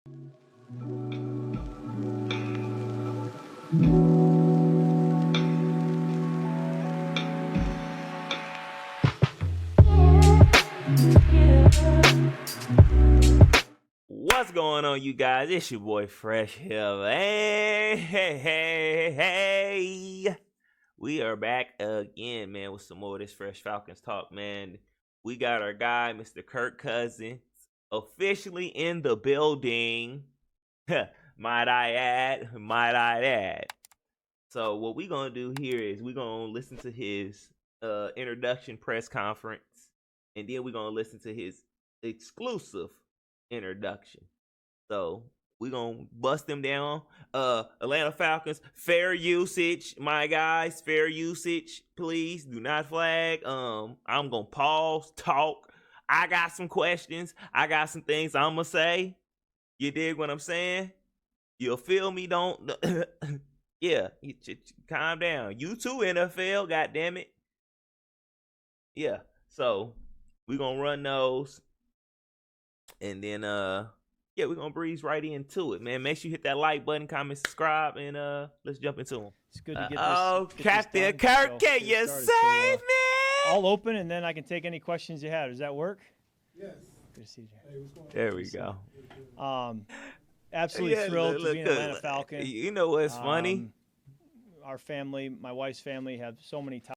What's going on, you guys? It's your boy Fresh here. Hey. We are back again, man, with some more of this Fresh Falcons talk, man. We got our guy, Mr. Cousins, officially in the building. Might I add. So what we're going to do here is we're going to listen to his introduction press conference, and then we're going to listen to his exclusive introduction. So we're going to bust them down. Atlanta Falcons, fair usage, my guys, fair usage. Please do not flag. I'm going to pause, talk. I got some questions. I got some things I'm going to say. You dig what I'm saying? You'll feel me? Don't. Yeah, calm down. You too, NFL, goddammit. Yeah, so we're going to run those. And then, yeah, we're going to breeze right into it, man. Make sure you hit that like button, comment, subscribe, and let's jump into them. It's good to get this. Oh, Captain Kirk, can you save me? I'll open, and then I can take any questions you have. Does that work? Yes. Good to see you. Hey, what's going on? There we go. Absolutely thrilled to be an Atlanta Falcon. You know what's funny? Our family, my wife's family, have so many ties.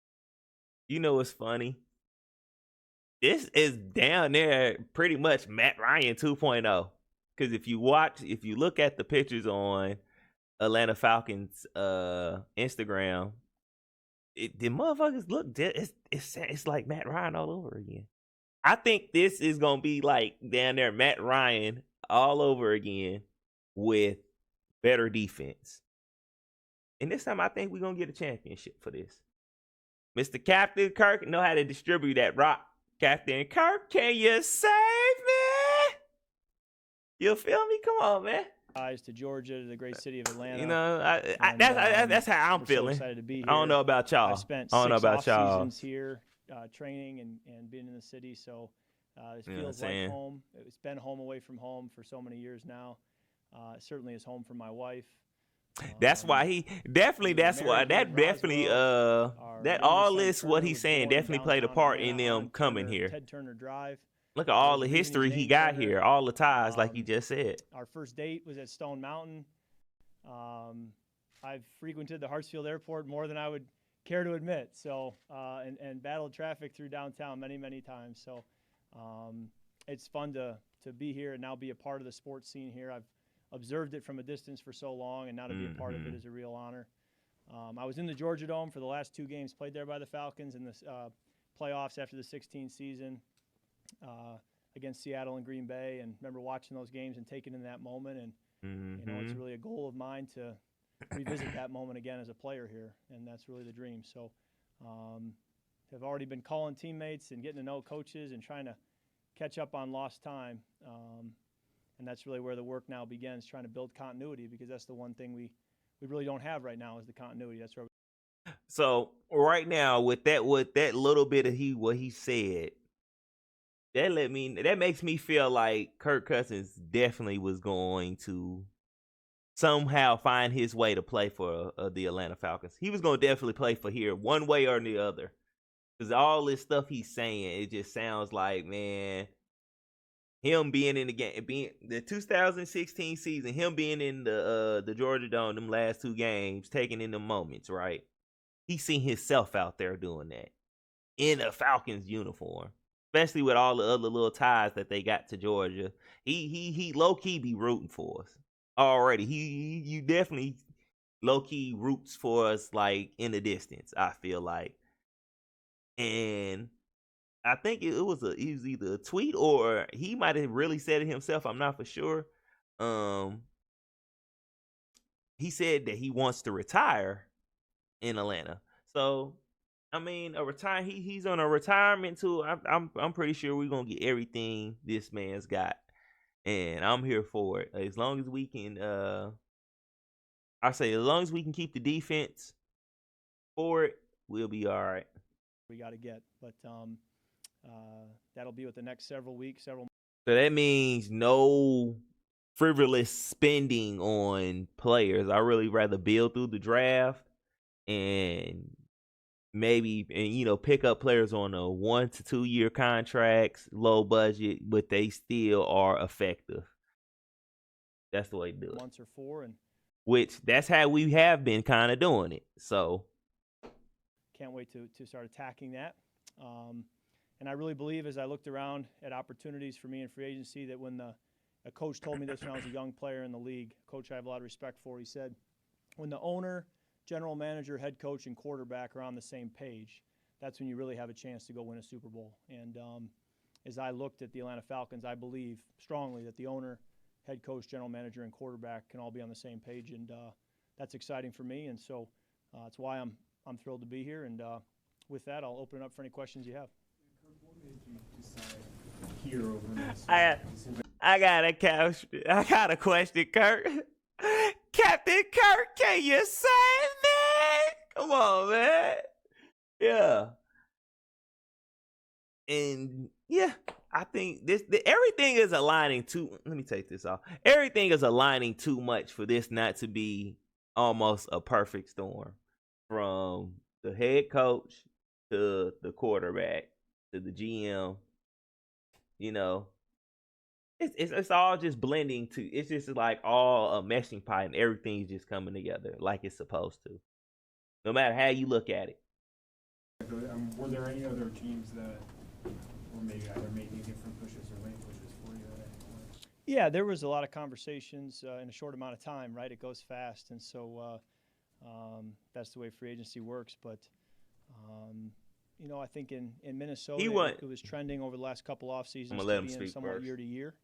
You know what's funny? This is down there pretty much Matt Ryan 2.0. Because if you look at the pictures on Atlanta Falcons Instagram, the motherfuckers look, it's like Matt Ryan all over again. I think this is going to be like down there Matt Ryan all over again with better defense. And this time I think we're going to get a championship for this. Mr. Captain Kirk know how to distribute that rock. Captain Kirk, can you save me? You feel me? Come on, man. Ties to Georgia, to the great city of Atlanta. You know, that's how I'm feeling. So excited to be here. I don't know about y'all. I spent 6 off seasons here training and being in the city, so this feels like home. It's been home away from home for so many years now. It certainly is home for my wife. That's why that all this what he's saying definitely played a part in them coming here. Ted Turner Drive. Look at all the history he got here, all the ties, like he just said. Our first date was at Stone Mountain. I've frequented the Hartsfield Airport more than I would care to admit. So and battled traffic through downtown many times. So it's fun to be here and now be a part of the sports scene here. I've observed it from a distance for so long, and now to be a part of it is a real honor. I was in the Georgia Dome for the last 2 games played there by the Falcons in the playoffs after the 2016 season against Seattle and Green Bay, and remember watching those games and taking in that moment. And you know, it's really a goal of mine to revisit that moment again as a player here, and that's really the dream. So I've already been calling teammates and getting to know coaches and trying to catch up on lost time. And that's really where the work now begins, trying to build continuity, because that's the one thing we really don't have right now is the continuity. That's where. So right now, with that little bit of what he said, that makes me feel like Kirk Cousins definitely was going to somehow find his way to play for the Atlanta Falcons. He was going to definitely play for here one way or the other, because all this stuff he's saying, it just sounds like, man, him being in the game, being the 2016 season, him being in the Georgia Dome, them last 2 games, taking in the moments, right? He seen himself out there doing that in a Falcons uniform, especially with all the other little ties that they got to Georgia. He low key be rooting for us already. You definitely low key roots for us, like in the distance, I feel like. And I think it was either a tweet or he might have really said it himself. I'm not for sure. He said that he wants to retire in Atlanta. So, I mean, he's on a retirement tour. I'm pretty sure we're gonna get everything this man's got, and I'm here for it. As long as we can, as long as we can keep the defense for it, we'll be all right. We got to get, but that'll be with the next several weeks, several. So that means no frivolous spending on players. I really rather build through the draft and maybe pick up players on a 1 to 2 year contracts, low budget, but they still are effective. That's the way to do it. Months or 4, and which that's how we have been kind of doing it. So can't wait to start attacking that. And I really believe, as I looked around at opportunities for me in free agency, that when a coach told me this when I was a young player in the league, a coach I have a lot of respect for, he said, when the owner, general manager, head coach, and quarterback are on the same page, that's when you really have a chance to go win a Super Bowl. And as I looked at the Atlanta Falcons, I believe strongly that the owner, head coach, general manager, and quarterback can all be on the same page, and that's exciting for me. And so that's why I'm thrilled to be here. And with that, I'll open it up for any questions you have. What made you decide here over this? I got a question, Kurt. Captain Kurt, can you save me? Come on, man. Yeah. And yeah, I think everything is aligning too. Let me take this off. Everything is aligning too much for this not to be almost a perfect storm, from the head coach to the quarterback to the GM. It's all just blending to. It's just like all a meshing pot, and everything's just coming together like it's supposed to. No matter how you look at it. Were there any other teams that were maybe either making different pushes or late pushes for you at any point? Yeah, there was a lot of conversations in a short amount of time, right? It goes fast, and so that's the way free agency works. But I think in Minnesota, it was trending over the last couple off seasons to be in somewhat year to year.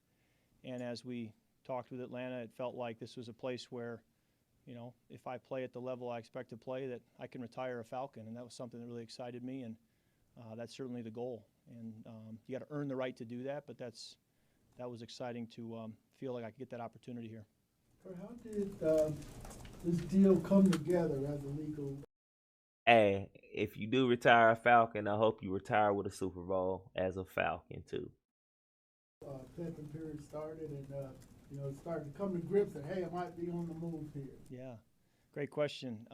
And as we talked with Atlanta, it felt like this was a place where, if I play at the level I expect to play, that I can retire a Falcon. And that was something that really excited me, and that's certainly the goal. And you got to earn the right to do that, but that was exciting to feel like I could get that opportunity here. How did this deal come together as a legal? Hey, if you do retire a Falcon, I hope you retire with a Super Bowl as a Falcon too. Second period started, and started to come to grips that, hey, I might be on the move here. Yeah, great question.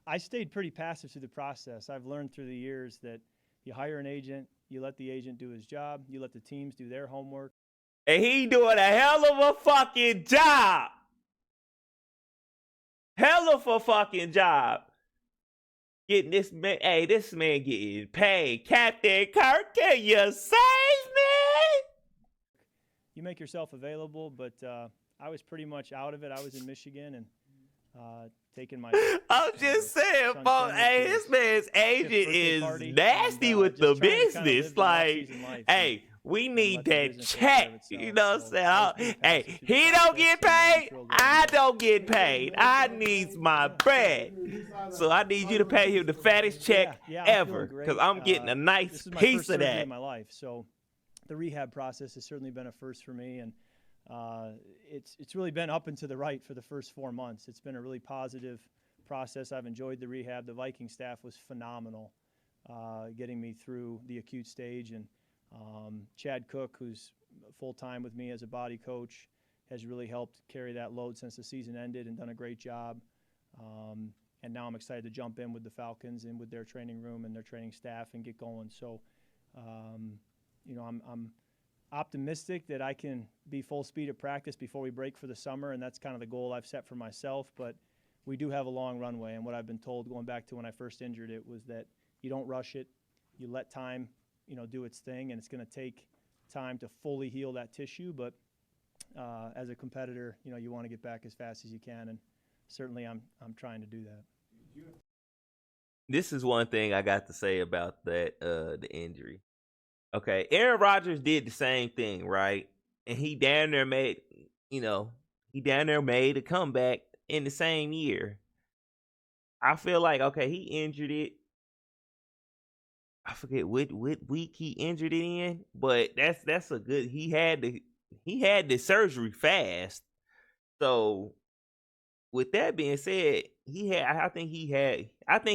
I stayed pretty passive through the process. I've learned through the years that you hire an agent, you let the agent do his job, you let the teams do their homework. And he doing a hell of a fucking job. Hell of a fucking job. Getting this man, getting paid. Captain Kirk, can you save me? You make yourself available, but I was pretty much out of it. I was in Michigan and taking my. I'm just saying, folks. Hey, this man's agent is nasty with the business. Like, hey, we need that check. You know what I'm saying? Hey, he don't get paid. I don't get paid. I need my bread. So I need you to pay him the fattest check ever, because I'm getting a nice piece of that. In my life, so the rehab process has certainly been a first for me, and it's really been up and to the right for the first 4 months. It's been a really positive process. I've enjoyed the rehab. The Viking staff was phenomenal, getting me through the acute stage, and Chad Cook, who's full-time with me as a body coach, has really helped carry that load since the season ended and done a great job. And now I'm excited to jump in with the Falcons and with their training room and their training staff and get going. So, I'm optimistic that I can be full speed at practice before we break for the summer, and that's kind of the goal I've set for myself. But we do have a long runway, and what I've been told going back to when I first injured it was that you don't rush it. You let time, do its thing, and it's going to take time to fully heal that tissue. But as a competitor, you want to get back as fast as you can, and certainly I'm trying to do that. This is one thing I got to say about that the injury. Okay, Aaron Rodgers did the same thing, right? And he down there made a comeback in the same year. I feel like, okay, he injured it. I forget what week he injured it in, but that's a good. He had the surgery fast. So with that being said, I think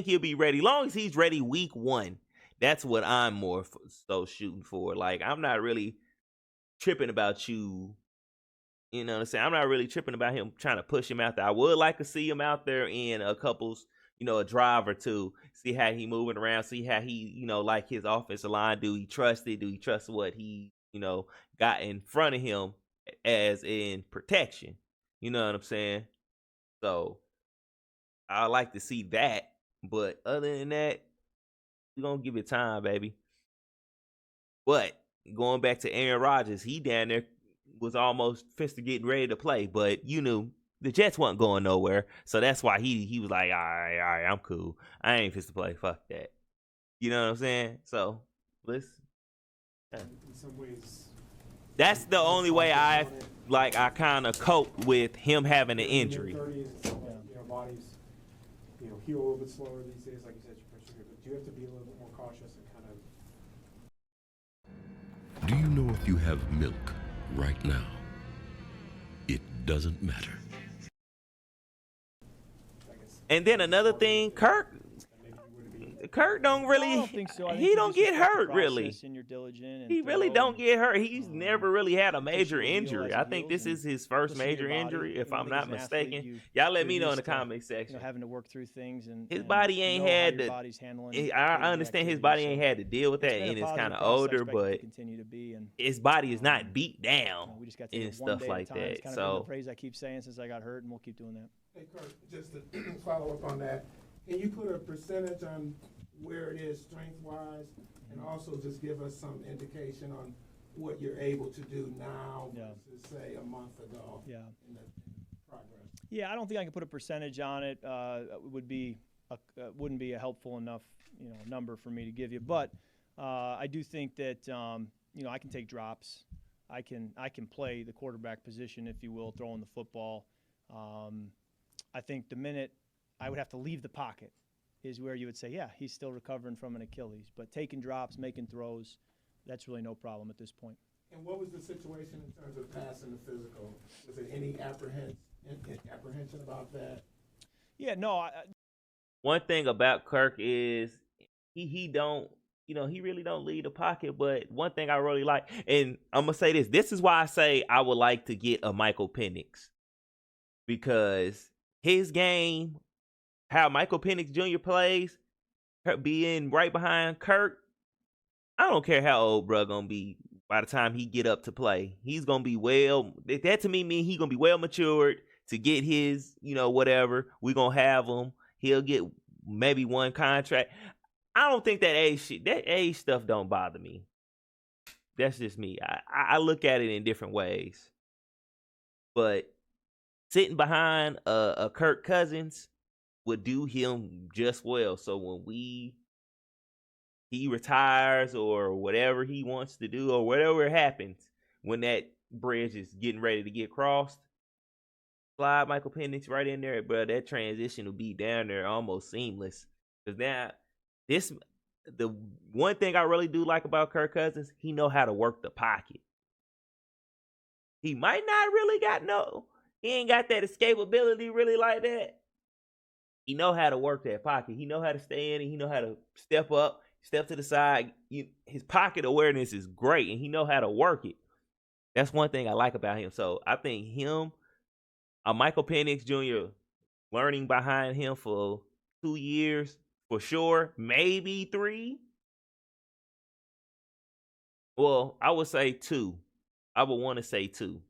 he'll be ready. Long as he's ready week 1. That's what I'm more so shooting for. Like, I'm not really tripping about you You know what I'm saying? I'm not really tripping about him trying to push him out there. I would like to see him out there in a couple's, a drive or two. See how he moving around. See how he, like his offensive line. Do he trust it? Do he trust what he, got in front of him as in protection? You know what I'm saying? So I like to see that. But other than that, we're going to give it time, baby. But going back to Aaron Rodgers, he down there was almost fist getting ready to play, but you knew the Jets wasn't going nowhere, so that's why he was like, all right, I'm cool. I ain't fist to play. Fuck that. You know what I'm saying? So, listen. In some ways, That's the only way I kind of cope with him having an injury. Bodies, heal a little bit slower these days, like you said, but do you have to be a little bit more cautious and kind of? Do you know if you have milk right now? It doesn't matter. And then another thing, Kirk don't really. I don't think so. He don't get hurt really. And you're diligent and he really don't get hurt. He's never really had a major injury. I think this is his first major injury, if I'm not mistaken. Y'all let me know in the comment section. Having to work through things and his body ain't had to. I understand his body ain't had to deal with that, and it's kind of older, but his body is not beat down and stuff like that. It's kind of the phrase I keep saying since I got hurt, and we'll keep doing that. Hey, Kurt, just to follow up on that, can you put a percentage on where it is strength-wise, and also just give us some indication on what you're able to do now versus, say, a month ago in the progress? Yeah, I don't think I can put a percentage on it. Wouldn't be a helpful enough number for me to give you. But I do think that I can take drops. I can play the quarterback position, if you will, throwing the football. I think the minute I would have to leave the pocket is where you would say, yeah, he's still recovering from an Achilles. But taking drops, making throws, that's really no problem at this point. And what was the situation in terms of passing the physical? Was there any apprehension about that? Yeah, no. One thing about Kirk is he don't, he really don't leave the pocket. But one thing I really like, and I'm going to say this. This is why I say I would like to get a Michael Penix. Because his game, how Michael Penix Jr. plays, being right behind Kirk, I don't care how old bro gonna be by the time he get up to play. He's gonna be that to me mean he gonna be well matured to get his, whatever. We gonna have him. He'll get maybe one contract. I don't think that age stuff don't bother me. That's just me. I look at it in different ways. But sitting behind a Kirk Cousins would do him just well. So when he retires or whatever he wants to do or whatever happens, when that bridge is getting ready to get crossed, slide Michael Penix right in there, bro. That transition will be down there almost seamless. Because now, the one thing I really do like about Kirk Cousins, he know how to work the pocket. He might not really he ain't got that escapability really like that. He know how to work that pocket. He know how to stay in it. He know how to step up, step to the side. His pocket awareness is great, and he know how to work it. That's one thing I like about him. So I think a Michael Penix Jr. learning behind him for 2 years, for sure, maybe 3. Well, I would say 2. I would want to say 2.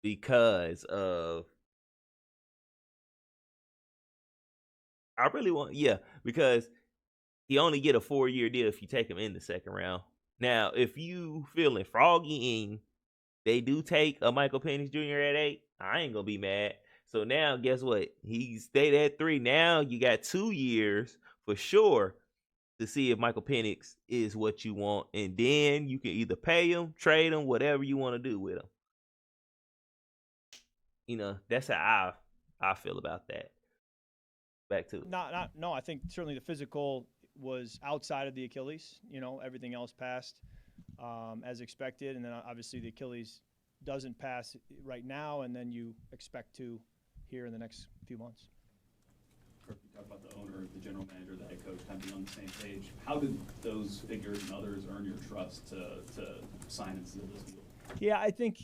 Because of, because he only get a 4-year deal if you take him in the second round. Now, if you feeling froggy and they do take a Michael Penix Jr. at 8, I ain't gonna be mad. So now, guess what? He stayed at 3. Now you got 2 years for sure to see if Michael Penix is what you want, and then you can either pay him, trade him, whatever you want to do with him. That's how I feel about that. Back to no. I think certainly the physical was outside of the Achilles. Everything else passed as expected, and then obviously the Achilles doesn't pass right now, and then you expect to here in the next few months. Kirk, you talk about the owner, the general manager, the head coach, kind of being on the same page. How did those figures and others earn your trust to sign and seal this deal? Yeah, I think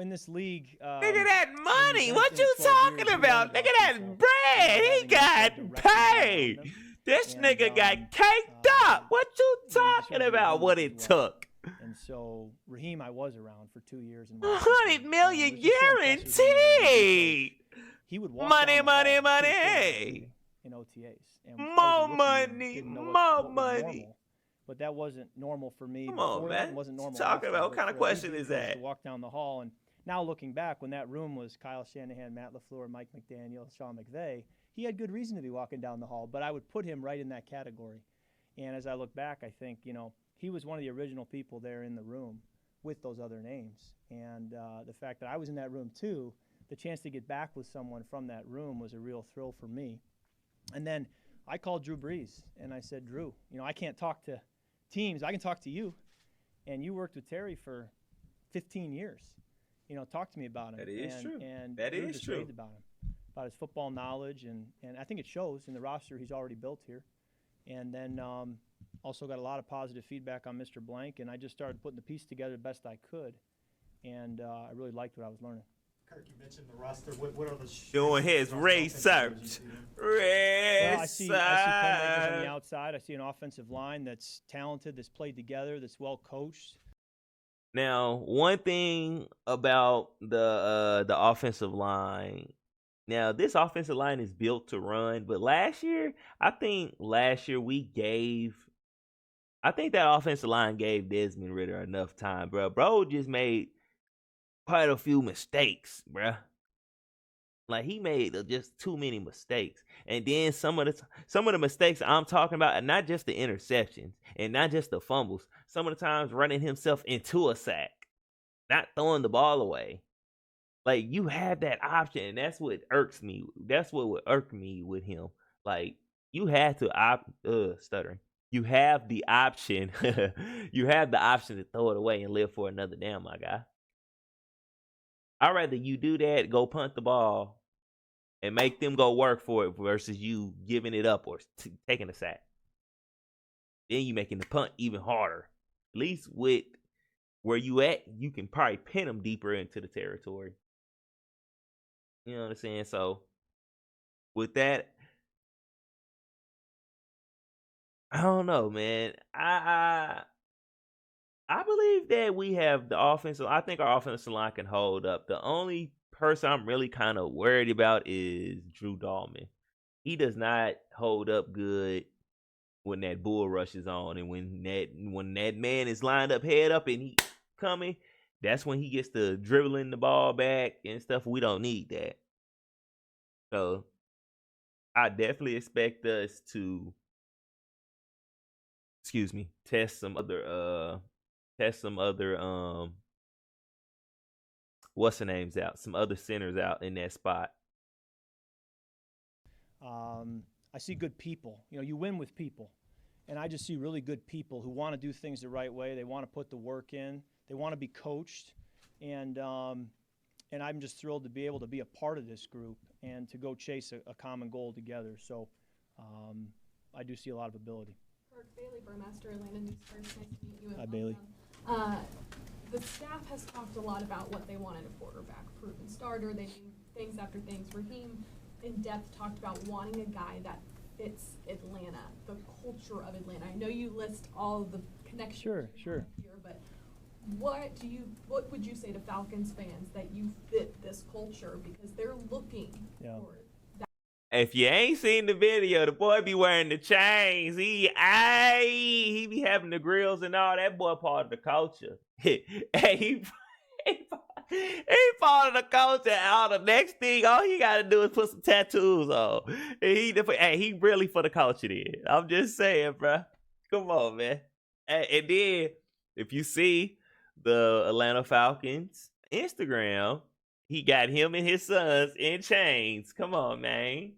in this league. Nigga, that money. when What you've you been 12 talking years, you about? learn Nigga, about that people, bread. He having got directors around paid. them. This And, nigga got caked up. What you you just talking gotta be about? What realistic it as well. took? And so Raheem, I was around for 2 years. And 100 million was just so impressed with him as a head guaranteed. coach. He would walk Money, down the money, hall money. pretty close to leaving in OTAs. And I was a More rookie and money, didn't know more what was money. normal. But that wasn't normal for me Come before on, that, man. and wasn't What you normal talking after. about? What But kind of for a question DB is coach that? to walk down the hall, and now looking back, when that room was Kyle Shanahan, Matt LaFleur, Mike McDaniel, Sean McVay, he had good reason to be walking down the hall, but I would put him right in that category. And as I look back, I think, he was one of the original people there in the room with those other names. And the fact that I was in that room too, the chance to get back with someone from that room was a real thrill for me. And then I called Drew Brees, and I said, Drew, I can't talk to teams. I can talk to you. And you worked with Terry for 15 years. Talk to me about him. That is true. And That Drew is just true. raved about him, about his football knowledge, and I think it shows in the roster he's already built here. And then also got a lot of positive feedback on Mr. Blank, and I just started putting the piece together the best I could. And I really liked what I was learning. Kirk, you mentioned the roster. What are the Doing his research. Well, I see playmakers on the outside. I see an offensive line that's talented, that's played together, that's well coached. Now, one thing about the offensive line. Now, this offensive line is built to run, but I think that offensive line gave Desmond Ridder enough time, bro. Bro just made quite a few mistakes, bruh. Like, he made just too many mistakes. And then some of the mistakes I'm talking about are not just the interceptions and not just the fumbles. Some of the times running himself into a sack, not throwing the ball away. Like, you had that option, and that's what irks me. That's what would irk me with him. Like, you had to stuttering. You have the option. You have the option to throw it away and live for another down, my guy. I'd rather you do that, go punt the ball, and make them go work for it versus you giving it up or taking a sack. Then you making the punt even harder. At least with where you at, you can probably pin them deeper into the territory. You know what I'm saying? So with that, I don't know, man. I believe that we have the offensive. I think our offensive line can hold up. The only person I'm really kind of worried about is Drew Dahlman. He does not hold up good when that bull rush is on, and when that man is lined up, head up, and he coming. That's when he gets to dribbling the ball back and stuff. We don't need that. So I definitely expect us to, test some other what's the names out, some other centers out in that spot. I see good people. You win with people. And I just see really good people who want to do things the right way. They want to put the work in. They want to be coached. And I'm just thrilled to be able to be a part of this group and to go chase a common goal together. So I do see a lot of ability. Kirk, Bailey Burmaster, Atlanta News First. Nice to meet you. Hi, Bailey. The staff has talked a lot about what they want in a quarterback. Proven starter. They named things after things. Raheem, in depth, talked about wanting a guy that fits Atlanta, the culture of Atlanta. I know you list all of the connections Sure. here, but what would you say to Falcons fans that you fit this culture, because they're looking for that? If you ain't seen the video, the boy be wearing the chains. He be having the grills and all. That boy part of the culture. He part of the culture. All the next thing, all he got to do is put some tattoos on. He really for the culture then. I'm just saying, bro. Come on, man. And then, if you see the Atlanta Falcons Instagram, he got him and his sons in chains. Come on, man.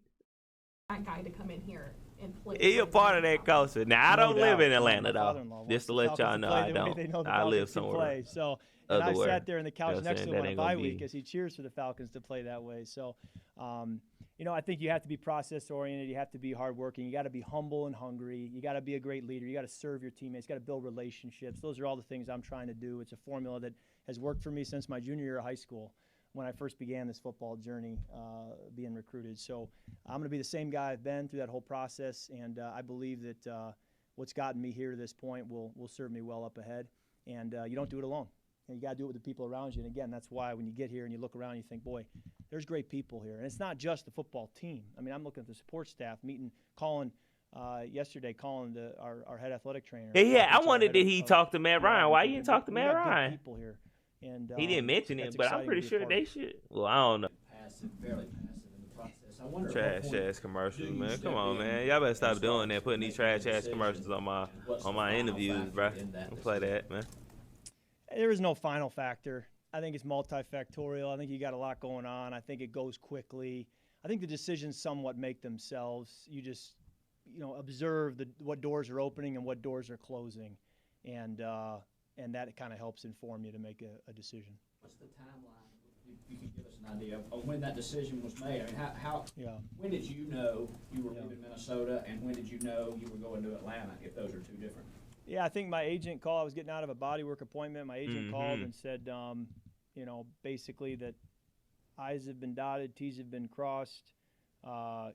That guy to come in here and play. He a part of that culture. Now, I don't live in Atlanta, though. Father-in-law Just to wants let the y'all Falcons know, to play I the way don't. they know the I live Falcons can somewhere. play. So, and I've otherwhere. sat there in the couch You know what I'm next to saying? him That on a ain't bye gonna week be- as he cheers for the Falcons to play that way. So, I think you have to be process oriented. You have to be hardworking. You got to be humble and hungry. You got to be a great leader. You got to serve your teammates. You got to build relationships. Those are all the things I'm trying to do. It's a formula that has worked for me since my junior year of high school when I first began this football journey, being recruited. So I'm going to be the same guy I've been through that whole process, and I believe that what's gotten me here to this point will serve me well up ahead. And you don't do it alone. And you got to do it with the people around you. And again, that's why when you get here and you look around, you think, boy, there's great people here. And it's not just the football team. I mean, I'm looking at the support staff, calling yesterday, our head athletic trainer. Yeah, I wondered did he talk to Matt Ryan? Why you didn't talk to Matt Ryan? People here. And, he didn't mention it, but I'm pretty sure they should. Well, I don't know. Fairly passive in the process. I wonder Trash ass commercials, man. Come on, man. Y'all better stop doing that, putting these trash ass commercials on my interviews, bro. Don't play that, man. There is no final factor. I think it's multifactorial. I think you got a lot going on. I think it goes quickly. I think the decisions somewhat make themselves. You just, observe what doors are opening and what doors are closing, and that kind of helps inform you to make a decision. What's the timeline? You can give us an idea of when that decision was made. I mean, when did you know you were leaving Minnesota, and when did you know you were going to Atlanta, if those are two different? Yeah, I think my agent called. I was getting out of a bodywork appointment. My agent called and said, basically that I's have been dotted, T's have been crossed.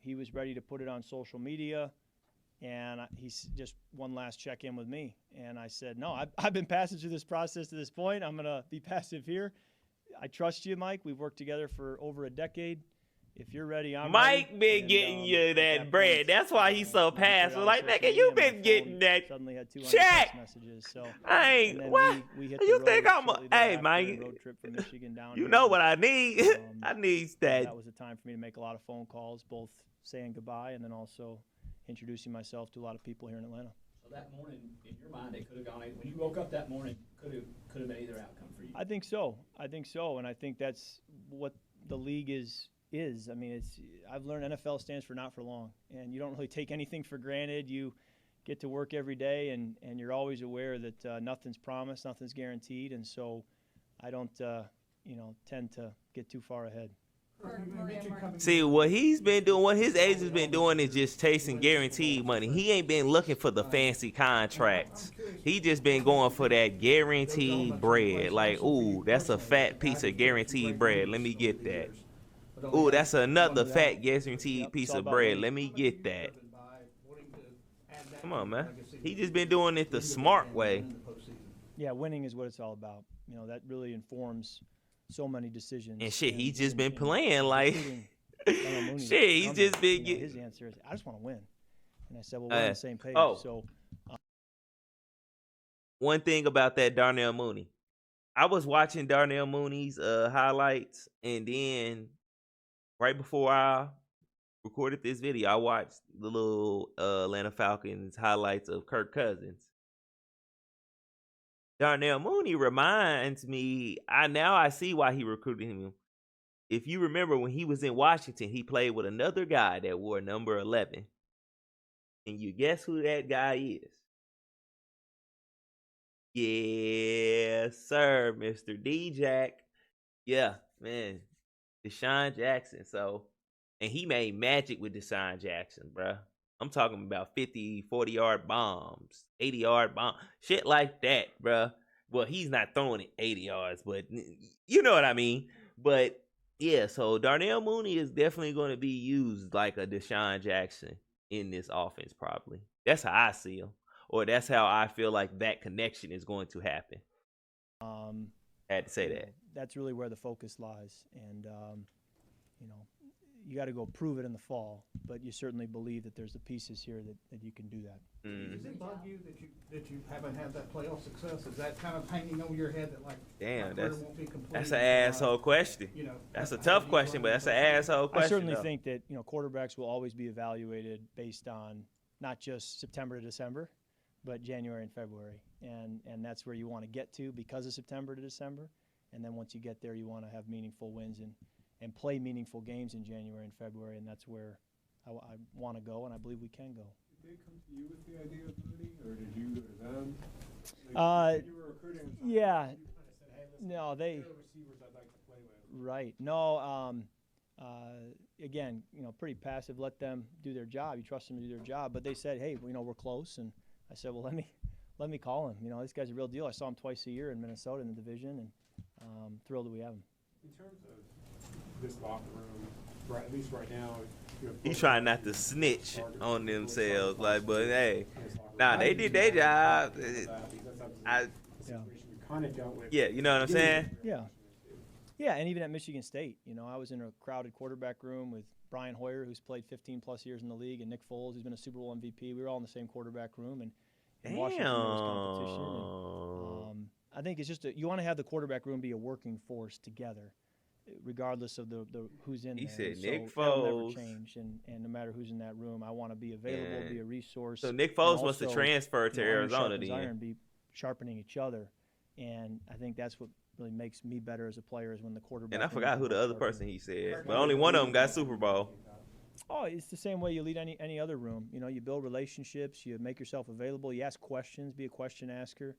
He was ready to put it on social media, and he's just one last check-in with me. And I said, no, I've been passive through this process to this point. I'm going to be passive here. I trust you, Mike. We've worked together for over a decade. If you're ready, I'm Mike ready. been getting you that bread. That's why he's so passive. Like, nigga, you been getting that suddenly had 200 check. Messages. So I ain't, what? We hit You the think road I'm a, shortly hey, thereafter, Mike, road trip from Michigan down you here. know what I need. I need that. That was a time for me to make a lot of phone calls, both saying goodbye and then also introducing myself to a lot of people here in Atlanta. So that morning, in your mind, it could have gone. When you woke up that morning, could have been either outcome for you. I think so, and I think that's what the league is. I mean, I've learned NFL stands for not for long, and you don't really take anything for granted. You get to work every day, and you're always aware that nothing's promised, nothing's guaranteed, and so I don't, tend to get too far ahead. See, what he's been doing, what his agent's been doing is just chasing guaranteed money. He ain't been looking for the fancy contracts. He just been going for that guaranteed bread. Like, ooh, that's a fat piece of guaranteed bread. Let me get that. Ooh, that's another fat guaranteed piece of bread. Let me get that. Come on, man. He just been doing it the smart way. Yeah, winning is what it's all about. That really informs so many decisions. And shit, he's just been playing like shit. He's just been getting. His answer is, I just want to win. And I said, well, we're on the same page. So, one thing about that Darnell Mooney, I was watching Darnell Mooney's highlights, and then right before I recorded this video, I watched the little Atlanta Falcons highlights of Kirk Cousins. Darnell Mooney reminds me, I see why he recruited him. If you remember when he was in Washington, he played with another guy that wore number 11. And you guess who that guy is? Yes, sir, Mr. D-Jack. Yeah, man. Deshaun Jackson. So, and he made magic with Deshaun Jackson, bruh. I'm talking about 50, 40-yard bombs, 80-yard bomb, shit like that, bruh. Well, he's not throwing it 80 yards, but you know what I mean. But, yeah, so Darnell Mooney is definitely going to be used like a Deshaun Jackson in this offense probably. That's how I see him. Or that's how I feel like that connection is going to happen. I had to say that. That's really where the focus lies. And, you got to go prove it in the fall, but you certainly believe that there's the pieces here that you can do that. Does it bug you that you haven't had that playoff success? Is that kind of hanging over your head that damn, won't be complete? That's an asshole question. That's a tough question, but that's an asshole question. I certainly though. think that quarterbacks will always be evaluated based on not just September to December, but January and February, and that's where you want to get to because of September to December, and then once you get there, you want to have meaningful wins and play meaningful games in January and February, and that's where I want to go, and I believe we can go. Did they come to you with the idea of Mooney, or did you go to them? You were recruiting. Yeah. You kind of said, hey, listen, no, they. They're the receivers I'd like to play with. Right. No. Again, pretty passive. Let them do their job. You trust them to do their job. But they said, hey, we're close, and I said, well, let me call him. This guy's a real deal. I saw him twice a year in Minnesota in the division, and thrilled that we have him. In terms of this locker room, right, at least right now, you have He's trying not to snitch on themselves, like, but hey, nah, they did their job. Yeah, you know what I'm saying? Yeah, and even at Michigan State, I was in a crowded quarterback room with Brian Hoyer, who's played 15-plus years in the league, and Nick Foles, who's been a Super Bowl MVP. We were all in the same quarterback room, and Washington, there was competition. And, I think it's just you want to have the quarterback room be a working force together, regardless of the who's in there. He said and Nick so that'll Foles. never change, and no matter who's in that room, I want to be available, be a resource. So Nick Foles must have transferred to Arizona then. Iron, be sharpening each other, and I think that's what really makes me better as a player is when the quarterback. And I forgot who the other person he said, but only one of them got Super Bowl. Oh, it's the same way you lead any other room. You build relationships, you make yourself available, you ask questions, be a question asker.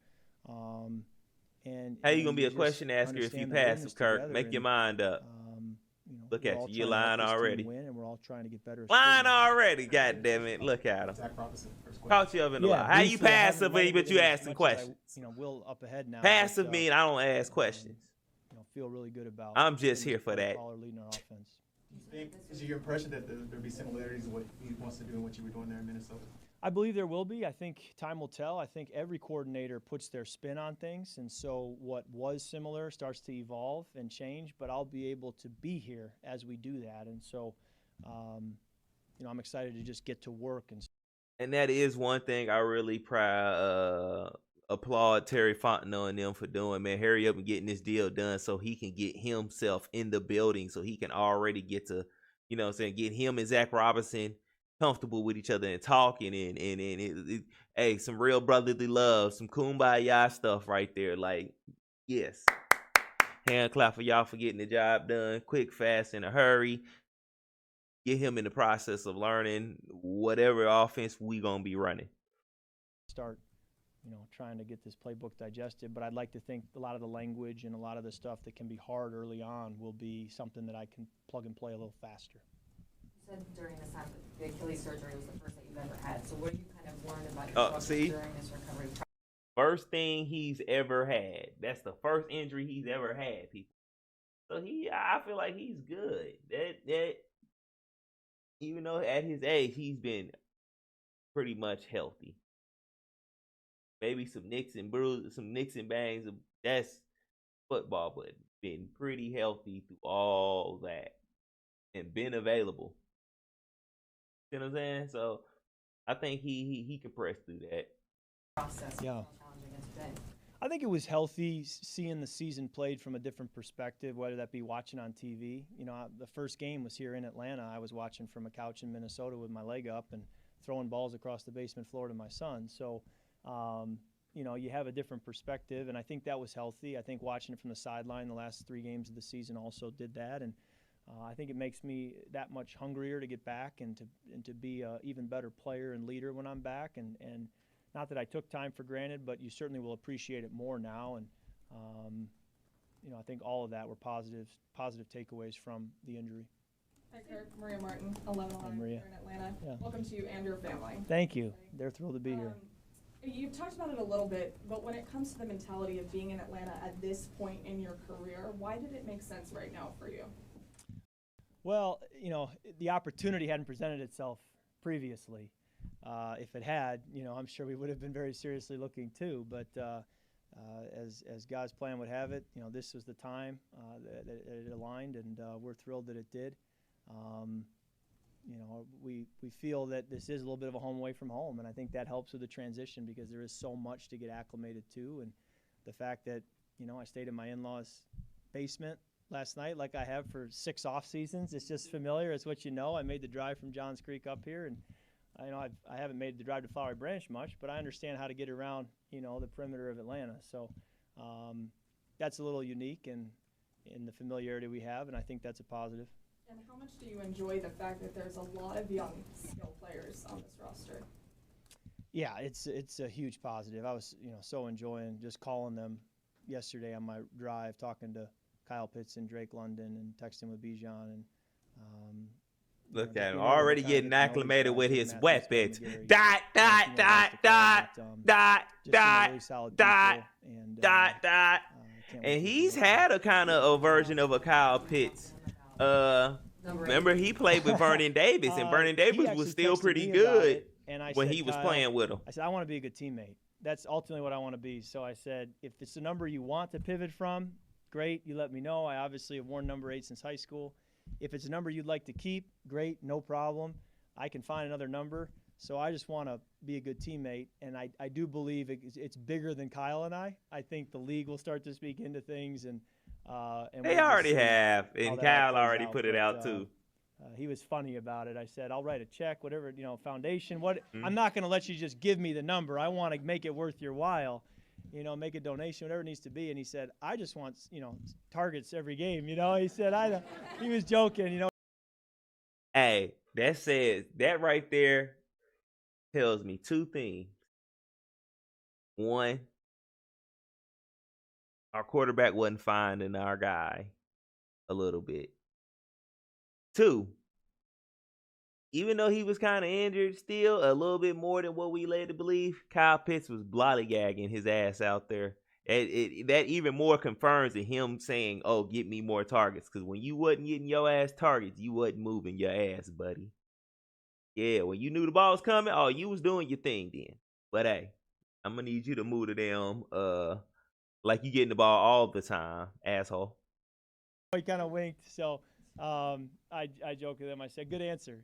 And how you gonna be a question asker if you pass, Kirk? Make your mind up. Look at you, you're lying already. Win, and we're all trying to get better. Lying already, God damn it! Look at him. Caught you up in the lie. How you passive, but you asking questions? Will up ahead now. Passive mean I don't ask questions. Feel really good about. I'm just here for that. Leading our offense. Is it your impression that there'll be similarities in what he wants to do and what you were doing there in Minnesota? I believe there will be. I think time will tell. I think every coordinator puts their spin on things, and so what was similar starts to evolve and change, but I'll be able to be here as we do that. And so, I'm excited to just get to work. And that is one thing I really applaud Terry Fontenot and them for doing, man. Hurry up and getting this deal done so he can get himself in the building so he can already get to, get him and Zach Robinson comfortable with each other and talking and hey, some real brotherly love, some kumbaya stuff right there. Like, yes, hand clap for y'all for getting the job done quick, fast, in a hurry. Get him in the process of learning whatever offense we gonna be running. Start, trying to get this playbook digested, but I'd like to think a lot of the language and a lot of the stuff that can be hard early on will be something that I can plug and play a little faster. Said during this time the Achilles surgery was the first that you've ever had. So what have you kind of learned about yourself during this recovery? First thing he's ever had. That's the first injury he's ever had, people. So I feel like he's good. That even though at his age he's been pretty much healthy. Maybe some nicks and bruises, some nicks and bangs. That's football, but been pretty healthy through all that and been available. You know what I'm saying? So I think he can press through that process. Yeah. I think it was healthy seeing the season played from a different perspective, whether that be watching on TV. The first game was here in Atlanta. I was watching from a couch in Minnesota with my leg up and throwing balls across the basement floor to my son. So, you have a different perspective, and I think that was healthy. I think watching it from the sideline the last 3 games of the season also did that, and I think it makes me that much hungrier to get back and to be an even better player and leader when I'm back. And not that I took time for granted, but you certainly will appreciate it more now. And I think all of that were positive takeaways from the injury. Hi, Kirk. Maria Martin, 11 Maria. Here in Atlanta. Yeah. Welcome to you and your family. Thank you. They're thrilled to be here. You've talked about it a little bit, but when it comes to the mentality of being in Atlanta at this point in your career, why did it make sense right now for you? Well, the opportunity hadn't presented itself previously. If it had, I'm sure we would have been very seriously looking too. But as God's plan would have it, this was the time that it aligned, and we're thrilled that it did. We feel that this is a little bit of a home away from home, and I think that helps with the transition because there is so much to get acclimated to, and the fact that I stayed in my in-laws' basement last night like I have for 6 off seasons. It's just familiar. It's what you know. I made the drive from Johns Creek up here, and I haven't made the drive to Flowery Branch much, but I understand how to get around the perimeter of Atlanta. So that's a little unique in the familiarity we have, and I think that's a positive. And how much do you enjoy the fact that there's a lot of young skill players on this roster? Yeah, it's a huge positive. I was so enjoying just calling them yesterday on my drive, talking to Kyle Pitts and Drake London and texting with Bijan and look at him already getting acclimated with his weapons. Dot dot dot dot dot dot dot dot. And he's had a kind of a version of a Kyle Pitts. Remember he played with Vernon Davis, and Vernon Davis was still pretty good when he was playing with him. I said, I want to be a good teammate. That's ultimately what I want to be. So I said, if it's a number you want to pivot from, great, you let me know. I obviously have worn number 8 since high school. If it's a number you'd like to keep, great, no problem. I can find another number. So I just want to be a good teammate, and I do believe it's bigger than Kyle and I. I think the league will start to speak into things, and they already have, and Kyle already put it out too. He was funny about it. I said, I'll write a check, whatever, foundation. I'm not going to let you just give me the number. I want to make it worth your while, make a donation, whatever it needs to be. And he said, I just want, targets every game. He said, he was joking, Hey, that right there tells me two things. One, our quarterback wasn't finding our guy a little bit. Two, even though he was kind of injured still, a little bit more than what we led to believe, Kyle Pitts was blollygagging his ass out there. That even more confirms in him saying, oh, get me more targets. Because when you wasn't getting your ass targets, you wasn't moving your ass, buddy. Yeah, when you knew the ball was coming, oh, you was doing your thing then. But hey, I'm going to need you to move to them like you getting the ball all the time, asshole. He kind of winked, so... I joked with him. I said, good answer.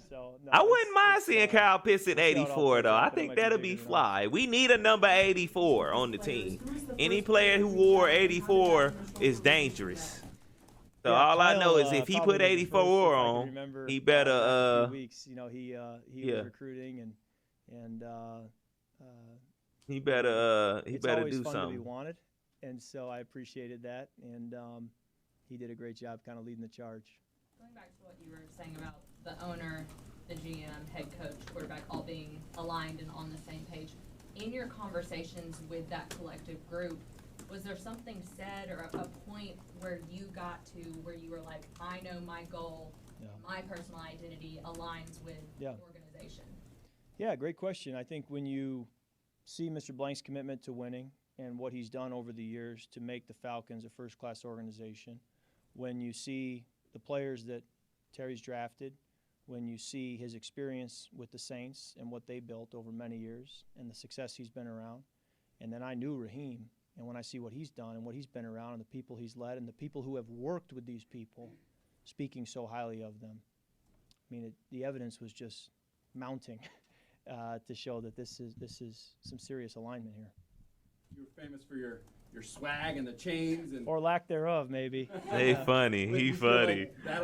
So no, I wouldn't mind seeing Kyle Pitts at 84, though. I think that'll be fly. We need a number 84 on the team. Any player who wore 84 is dangerous. So all I know is if he put 84 on, he better. Weeks, he was recruiting and he better do something. It's always fun to be wanted, and so I appreciated that and. He did a great job kind of leading the charge. Going back to what you were saying about the owner, the GM, head coach, quarterback all being aligned and on the same page, in your conversations with that collective group, was there something said or a point where you got to where you were like, I know my goal, my personal identity aligns with the organization? Yeah, great question. I think when you see Mr. Blank's commitment to winning and what he's done over the years to make the Falcons a first-class organization, when you see the players that Terry's drafted, when you see his experience with the Saints and what they built over many years and the success he's been around, and then I knew Raheem, and when I see what he's done and what he's been around and the people he's led and the people who have worked with these people, speaking so highly of them, I mean, the evidence was just mounting to show that this is some serious alignment here. You were famous for your swag and the chains and or lack thereof, maybe. He funny.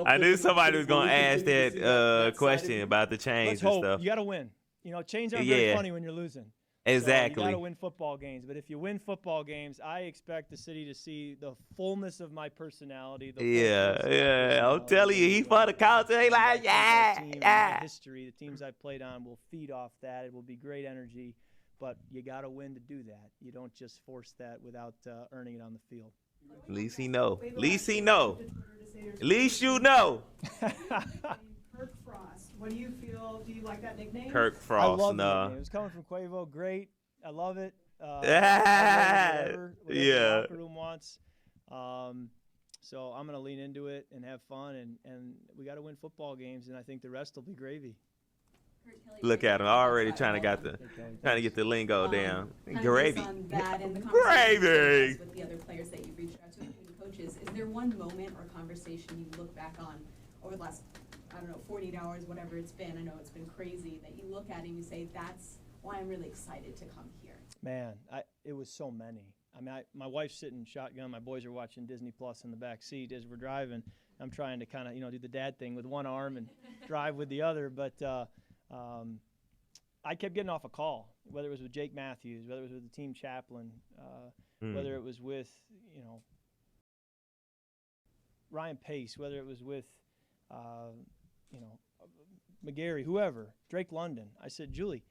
I knew somebody was gonna ask that question about the chains and stuff. You got to win. Chains aren't very funny when you're losing. Exactly. So you got to win football games. But if you win football games, I expect the city to see the fullness of my personality. I'm telling you, he for the culture. He like, yeah. History. The teams I played on will feed off that. It will be great energy. But you got to win to do that. You don't just force that without earning it on the field. At least he know. At least you know. Kirk Frost. What do you feel? Do you like that nickname? Kirk Frost. I love the nickname. It was coming from Quavo. Great. I love it. Whatever the locker room wants. So I'm going to lean into it and have fun. And we got to win football games. And I think the rest will be gravy. Look at him already trying to get the lingo down. Gravy. On that and the Gravy. With the other players that you've reached out to, including coaches, is there one moment or conversation you look back on over the last, 48 hours, whatever it's been? I know it's been crazy that you look at and you say, that's why I'm really excited to come here. Man, it was so many. I mean, my wife's sitting shotgun. My boys are watching Disney Plus in the back seat as we're driving. I'm trying to kind of do the dad thing with one arm and drive with the other, but. I kept getting off a call, whether it was with Jake Matthews, whether it was with the team chaplain, whether it was with, Ryan Pace, whether it was with, McGarry, whoever, Drake London. I said, Julie,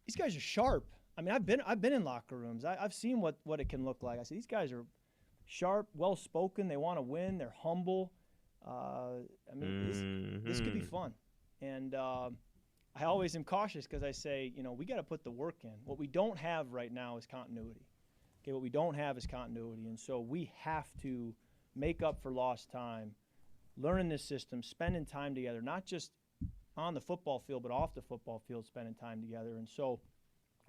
these guys are sharp. I mean, I've been in locker rooms. I've seen what it can look like. I said, these guys are sharp, well-spoken. They want to win. They're humble. This could be fun. And I always am cautious because I say, we got to put the work in. What we don't have right now is continuity. Okay, what we don't have is continuity, and so we have to make up for lost time, learning this system, spending time together, not just on the football field, but off the football field, spending time together. And so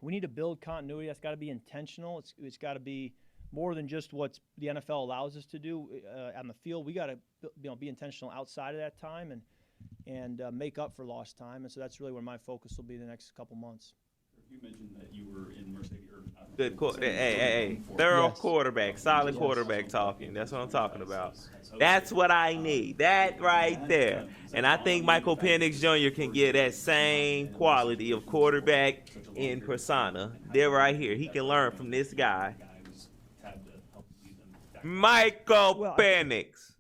we need to build continuity. That's got to be intentional. It's got to be more than just what the NFL allows us to do on the field. We got to be intentional outside of that time and make up for lost time. And so that's really where my focus will be the next couple months. You mentioned that you were in Mercedes. Good hey, thorough quarterback, solid quarterback talking. That's what I'm talking about. That's what I need. That right there. And I think Michael Penix Jr. can get that same quality of quarterback in persona. They're right here. He can learn from this guy. Michael Penix.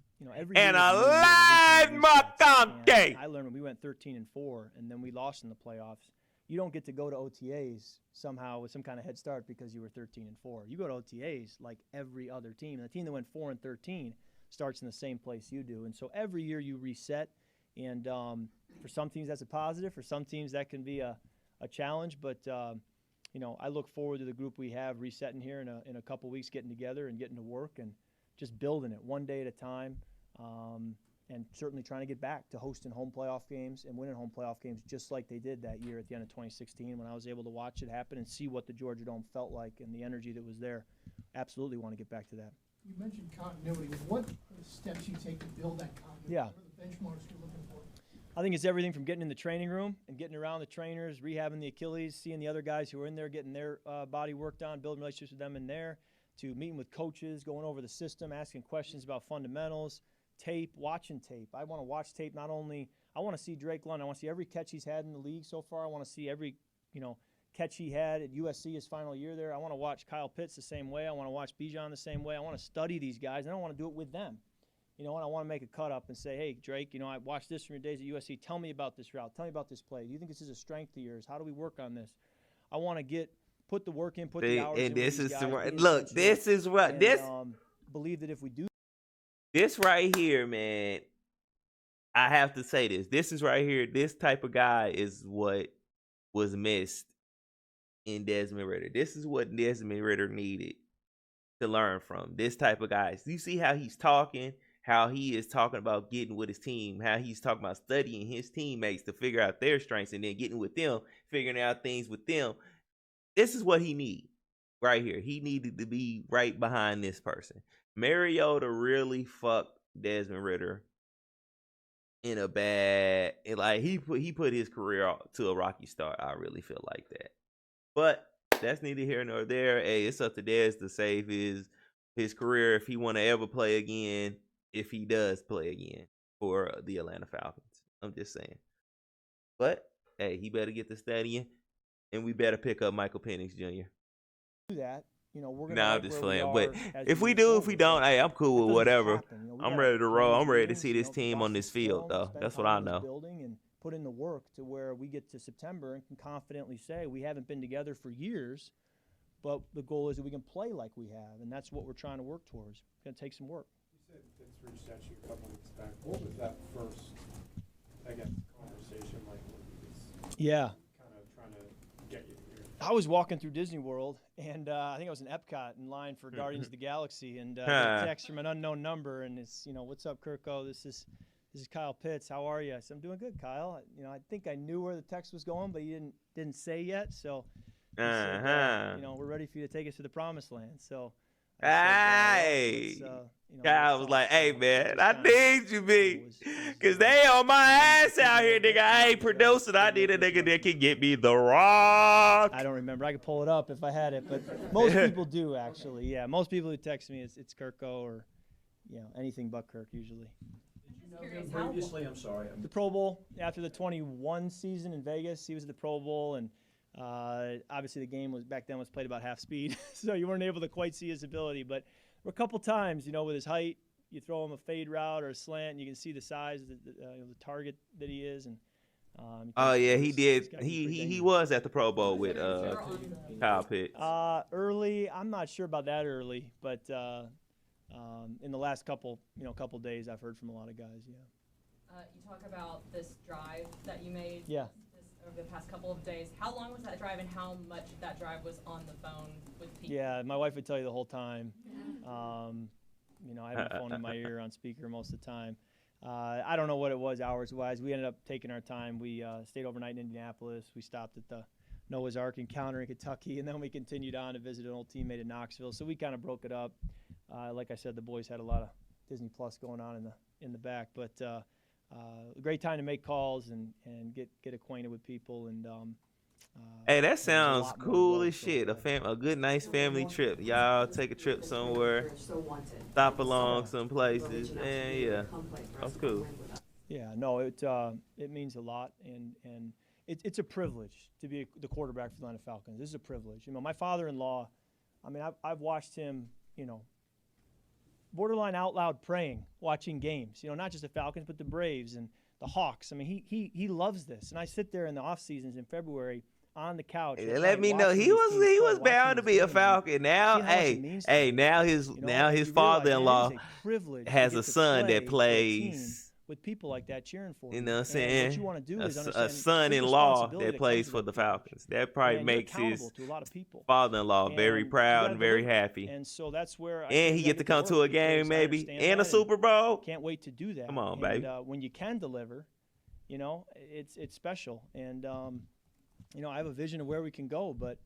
And a line McConkey. I learned when we went 13-4 and then we lost in the playoffs. You don't get to go to OTAs somehow with some kind of head start because you were 13-4. You go to OTAs like every other team. And the team that went 4-13 starts in the same place you do. And so every year you reset. And for some teams that's a positive. For some teams that can be a challenge. But I look forward to the group we have resetting here in a couple weeks, getting together and getting to work and just building it one day at a time. And certainly trying to get back to hosting home playoff games and winning home playoff games just like they did that year at the end of 2016 when I was able to watch it happen and see what the Georgia Dome felt like and the energy that was there. Absolutely want to get back to that. You mentioned continuity. What are the steps you take to build that continuity? Yeah. What are the benchmarks you're looking for? I think it's everything from getting in the training room and getting around the trainers, rehabbing the Achilles, seeing the other guys who are in there, getting their body worked on, building relationships with them in there, to meeting with coaches, going over the system, asking questions about fundamentals, tape, watching tape. I want to watch tape. Not only I want to see Drake London. I want to see every catch he's had in the league so far. I want to see every catch he had at USC his final year there. I want to watch Kyle Pitts the same way. I want to watch Bijan the same way. I want to study these guys. And I want to do it with them. And I want to make a cut up and say, hey, Drake, I watched this from your days at USC. Tell me about this route. Tell me about this play. Do you think this is a strength of yours? How do we work on this? I want to put the work in, put the hours in. And this is believe that if we do. This right here, man, I have to say this. This is right here. This type of guy is what was missed in Desmond Ridder. This is what Desmond Ridder needed to learn from. This type of guy. You see how he's talking, how he is talking about getting with his team, how he's talking about studying his teammates to figure out their strengths and then getting with them, figuring out things with them. This is what he needs right here. He needed to be right behind this person. Mariota really fucked Desmond Ridder in a bad, he put his career to a rocky start. I really feel like that, but that's neither here nor there. Hey, it's up to Des to save his career if he want to ever play again. If he does play again for the Atlanta Falcons, I'm just saying. But hey, he better get to studying, and we better pick up Michael Penix Jr. Do that. We're gonna. Nah, I'm just playing. But if we do, if we don't, hey, I'm cool with whatever. I'm ready to roll. I'm ready to see this team on this field, though. That's what I know. Building and put in the work to where we get to September and can confidently say we haven't been together for years, but the goal is that we can play like we have, and that's what we're trying to work towards. It's gonna take some work. You said Vince reached out to you a couple weeks back. What was that first, conversation like? Yeah. Kind of trying to get you here. I was walking through Disney World, and I think I was in Epcot in line for Guardians of the Galaxy, and a text from an unknown number, and it's, what's up, Kirko? This is Kyle Pitts. How are you? I said, I'm doing good, Kyle. I think I knew where the text was going, but he didn't say yet. So, he said, we're ready for you to take us to the promised land. So, Kyle was like, hey, man, I need you, B. Because they on my ass out here, nigga. I ain't producing. I need a nigga that can get me the rock. I don't remember. I could pull it up if I had it. But most people do, actually. Yeah, most people who text me, it's Kirko or, anything but Kirk, usually. Did you know him previously? I'm sorry. The Pro Bowl, after the 21 season in Vegas, he was at the Pro Bowl, and obviously the game back then was played about half speed, so you weren't able to quite see his ability. But a couple times, with his height, you throw him a fade route or a slant, and you can see the size, the target that he is. And he did. He was at the Pro Bowl with Kyle Pitts. Early, I'm not sure about that early, but in the last couple days, I've heard from a lot of guys. Yeah. You talk about this drive that you made. Yeah. Or over the past couple of days. How long was that drive, and how much of that drive was on the phone with people? Yeah, my wife would tell you the whole time. You know, I have my phone in my ear on speaker most of the time. I don't know what it was hours-wise. We ended up taking our time. We stayed overnight in Indianapolis. We stopped at the Noah's Ark encounter in Kentucky, and then we continued on to visit an old teammate in Knoxville. So we kind of broke it up. Like I said, the boys had a lot of Disney Plus going on in the back, but a great time to make calls and get acquainted with people. And hey, that sounds cool as shit. A good, nice family trip. Y'all take a trip somewhere, stop along some places, and yeah, that's cool. Yeah, no, it means a lot, and it's a privilege to be the quarterback for the Atlanta Falcons. This is a privilege. You know, my father-in-law, I mean, I've watched him, you know, borderline out loud praying, watching games. You know, not just the Falcons, but the Braves and the Hawks. I mean, he loves this. And I sit there in the off seasons in February on the couch. They let me know he was bound to be a Falcon. Now, now his father-in-law has a son that plays with people like that cheering for you know what I'm saying? What you want to do is a son-in-law that plays for the Falcons. That probably makes his father-in-law very proud and very happy. And so that's where and he get to come to a game maybe and a Super Bowl. Can't wait to do that. Come on, baby. When you can deliver, you know, it's special. And you know, I have a vision of where we can go, but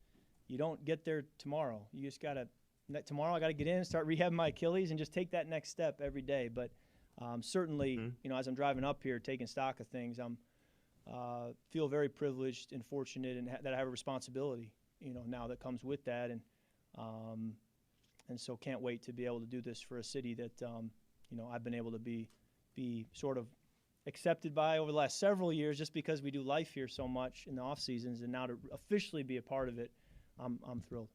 you don't get there tomorrow. You just tomorrow I got to get in and start rehabbing my Achilles and just take that next step every day. But certainly, you know, as I'm driving up here, taking stock of things, I'm feel very privileged and fortunate, and that I have a responsibility, you know, now that comes with that, and so can't wait to be able to do this for a city that, you know, I've been able to be sort of accepted by over the last several years, just because we do life here so much in the off seasons, and now to officially be a part of it, I'm thrilled.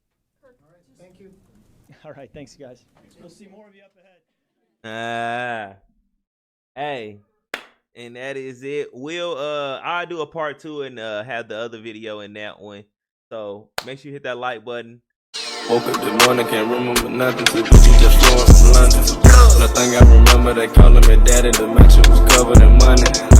All right, thank you. All right, thanks, guys. We'll see more of you up ahead. Hey, and that is it. I'll do a part 2 and have the other video in that one. So make sure you hit that like button. Woke up this morning, can't remember nothing. Two bitches just flowing from London. Nothing I remember, they calling me daddy. The match was covered in money.